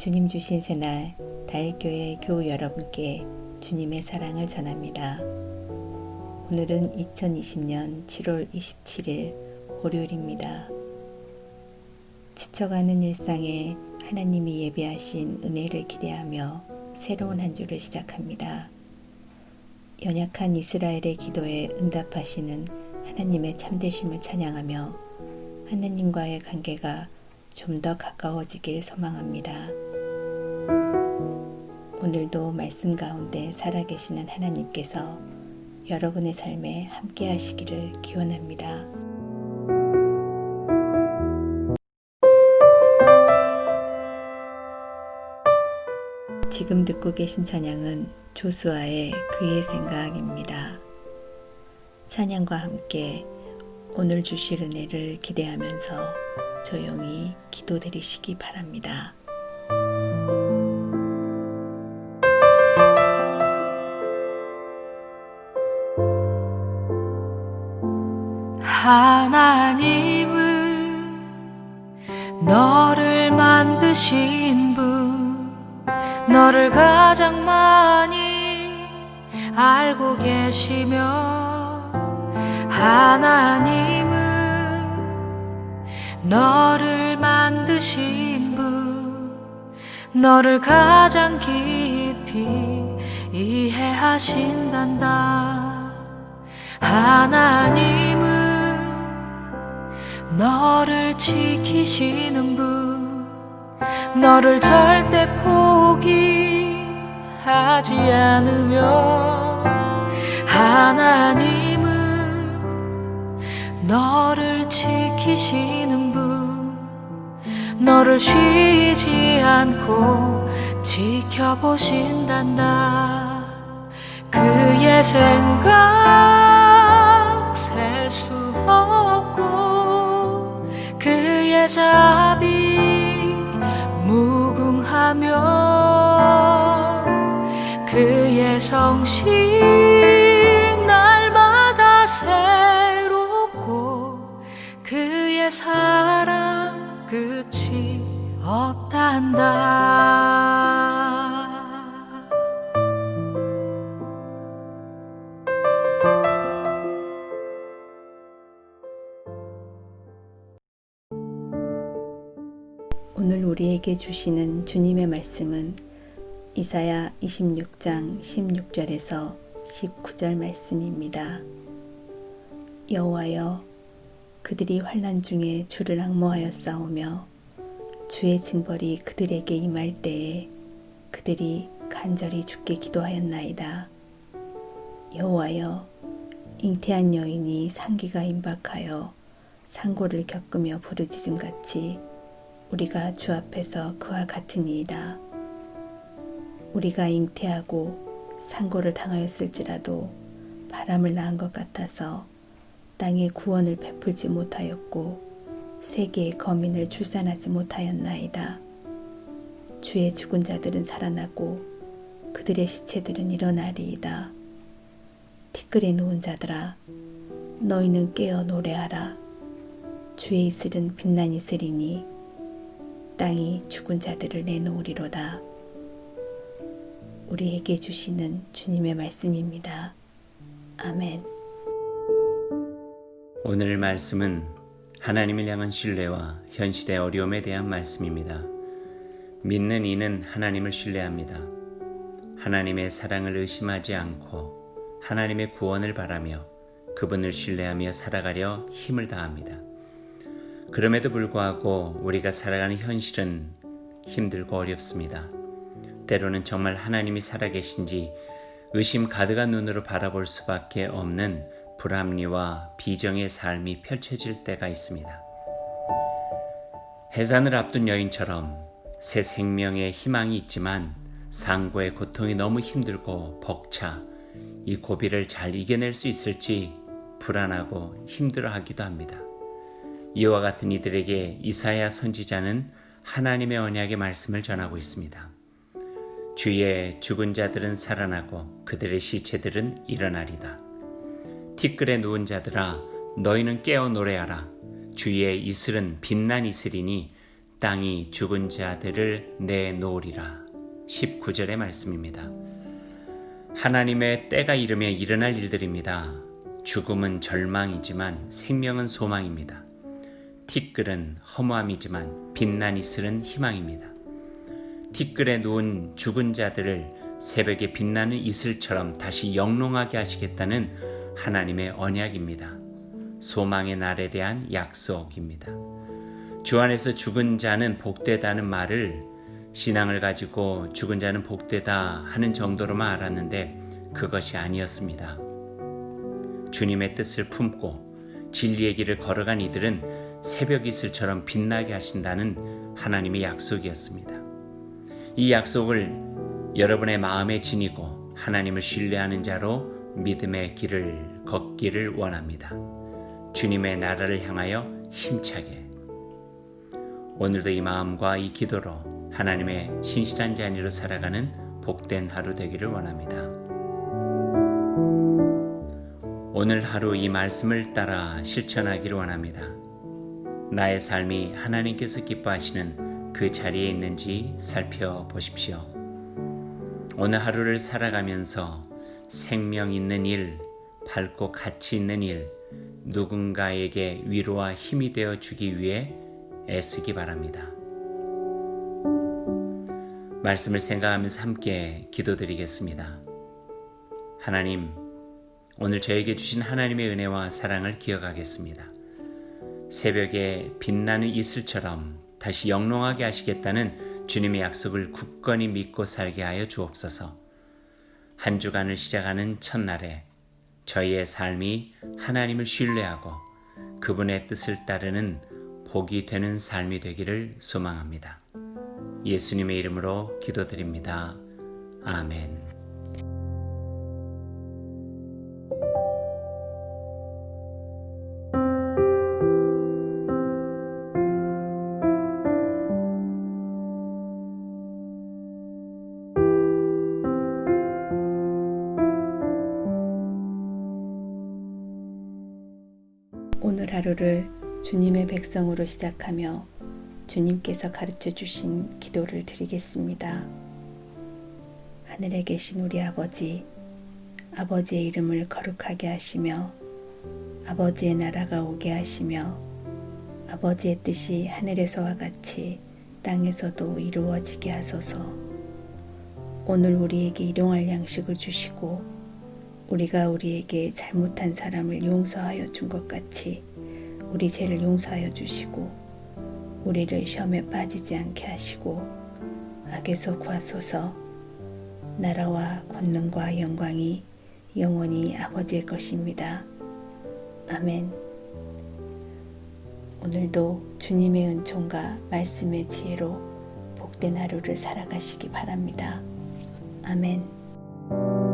주님 주신 새날 다일교회 교우 여러분께 주님의 사랑을 전합니다. 오늘은 2020년 7월 27일 월요일입니다. 지쳐가는 일상에 하나님이 예비하신 은혜를 기대하며 새로운 한 주를 시작합니다. 연약한 이스라엘의 기도에 응답하시는 하나님의 참되심을 찬양하며 하나님과의 관계가 좀 더 가까워지길 소망합니다. 오늘도 말씀 가운데 살아계시는 하나님께서 여러분의 삶에 함께 하시기를 기원합니다. 지금 듣고 계신 찬양은 조수아의 그의 생각입니다. 찬양과 함께 오늘 주실 은혜를 기대하면서 조용히 기도드리시기 바랍니다. 하나님은 너를 만드신 분, 너를 가장 많이 알고 계시며, 하나님은 너를 만드신 분, 너를 가장 깊이 이해하신단다. 하나님은 너를 지키시는 분, 너를 절대 포기하지 않으며, 하나님은 너를 지키시는 분, 너를 쉬지 않고 지켜보신단다. 그의 생각 셀 수 없고 그의 자비 무궁하며 그의 성실 날마다 새롭고 그의 사랑 끝이 없단다. 오늘 우리에게 주시는 주님의 말씀은 이사야 26장 16절에서 19절 말씀입니다. 여호와여, 그들이 환난 중에 주를 앙모하여 싸우며 주의 징벌이 그들에게 임할 때에 그들이 간절히 주께 기도하였나이다. 여호와여, 잉태한 여인이 상기가 임박하여 상고를 겪으며 부르짖음같이 우리가 주 앞에서 그와 같으니이다. 우리가 잉태하고 상고를 당하였을지라도 바람을 낳은 것 같아서 땅에 구원을 베풀지 못하였고 세계의 거민을 출산하지 못하였나이다. 주의 죽은 자들은 살아나고 그들의 시체들은 일어나리이다. 티끌에 누운 자들아, 너희는 깨어 노래하라. 주의 이슬은 빛난 이슬이니 땅이 죽은 자들을 내놓으리로다. 우리에게 주시는 주님의 말씀입니다. 아멘. 오늘 말씀은 하나님을 향한 신뢰와 현실의 어려움에 대한 말씀입니다. 믿는 이는 하나님을 신뢰합니다. 하나님의 사랑을 의심하지 않고 하나님의 구원을 바라며 그분을 신뢰하며 살아가려 힘을 다합니다. 그럼에도 불구하고 우리가 살아가는 현실은 힘들고 어렵습니다. 때로는 정말 하나님이 살아계신지 의심 가득한 눈으로 바라볼 수밖에 없는 불합리와 비정의 삶이 펼쳐질 때가 있습니다. 해산을 앞둔 여인처럼 새 생명의 희망이 있지만 상고의 고통이 너무 힘들고 벅차 이 고비를 잘 이겨낼 수 있을지 불안하고 힘들어하기도 합니다. 이와 같은 이들에게 이사야 선지자는 하나님의 언약의 말씀을 전하고 있습니다. 주의 죽은 자들은 살아나고 그들의 시체들은 일어나리다. 티끌에 누운 자들아, 너희는 깨어 노래하라. 주의 이슬은 빛난 이슬이니 땅이 죽은 자들을 내놓으리라. 19절의 말씀입니다. 하나님의 때가 이르며 일어날 일들입니다. 죽음은 절망이지만 생명은 소망입니다. 티끌은 허무함이지만 빛난 이슬은 희망입니다. 티끌에 누운 죽은 자들을 새벽에 빛나는 이슬처럼 다시 영롱하게 하시겠다는 하나님의 언약입니다. 소망의 날에 대한 약속입니다. 주 안에서 죽은 자는 복되다는 말을 신앙을 가지고 죽은 자는 복되다 하는 정도로만 알았는데 그것이 아니었습니다. 주님의 뜻을 품고 진리의 길을 걸어간 이들은 새벽 이슬처럼 빛나게 하신다는 하나님의 약속이었습니다. 이 약속을 여러분의 마음에 지니고 하나님을 신뢰하는 자로 믿음의 길을 걷기를 원합니다. 주님의 나라를 향하여 힘차게. 오늘도 이 마음과 이 기도로 하나님의 신실한 자녀로 살아가는 복된 하루 되기를 원합니다. 오늘 하루 이 말씀을 따라 실천하기를 원합니다. 나의 삶이 하나님께서 기뻐하시는 그 자리에 있는지 살펴보십시오. 오늘 하루를 살아가면서 생명 있는 일, 밝고 가치 있는 일, 누군가에게 위로와 힘이 되어 주기 위해 애쓰기 바랍니다. 말씀을 생각하면서 함께 기도드리겠습니다. 하나님, 오늘 저에게 주신 하나님의 은혜와 사랑을 기억하겠습니다. 새벽에 빛나는 이슬처럼 다시 영롱하게 하시겠다는 주님의 약속을 굳건히 믿고 살게 하여 주옵소서. 한 주간을 시작하는 첫날에 저희의 삶이 하나님을 신뢰하고 그분의 뜻을 따르는 복이 되는 삶이 되기를 소망합니다. 예수님의 이름으로 기도드립니다. 아멘. 오늘 하루를 주님의 백성으로 시작하며 주님께서 가르쳐 주신 기도를 드리겠습니다. 하늘에 계신 우리 아버지, 아버지의 이름을 거룩하게 하시며 아버지의 나라가 오게 하시며 아버지의 뜻이 하늘에서와 같이 땅에서도 이루어지게 하소서. 오늘 우리에게 일용할 양식을 주시고 우리가 우리에게 잘못한 사람을 용서하여 준 것 같이 우리 죄를 용서하여 주시고 우리를 시험에 빠지지 않게 하시고 악에서 구하소서. 나라와 권능과 영광이 영원히 아버지의 것입니다. 아멘. 오늘도 주님의 은총과 말씀의 지혜로 복된 하루를 살아가시기 바랍니다. 아멘.